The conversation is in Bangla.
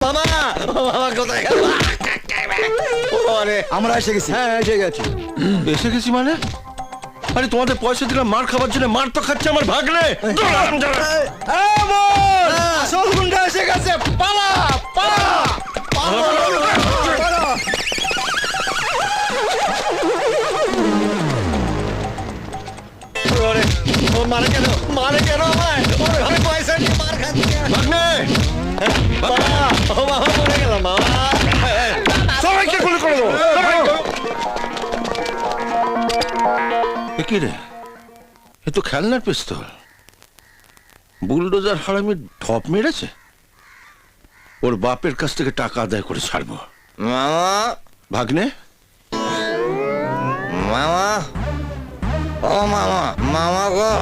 মামা মামা কোথায় গেল? আমরা এসে গেছি। হ্যাঁ এসে গেছি। এসে গেছি মানে? আরে তোমাদের পয়সা দিলাম মার খাবার জন্য, মার তো খাচ্ছে আমার ভাগ্নে। আসল গুন্ডা এসে গেছে, পালা পালা। মারে কেন আমায়? আমি পয়সা নিয়ে মার খাচ্ছি। ভাগ্নে মামা ও মামা মরে গেল মামা। সবাইকে গুলি করে দেবো। এ কি রে, এ তো খেলনার পিস্তল। বুলডোজার হারামি ঢপ মেরেছে। ওর বাপের কাছ থেকে টাকা আদায় করে ছাড়বো। মামা ভাগ্নে মামা ও মামা মামা গো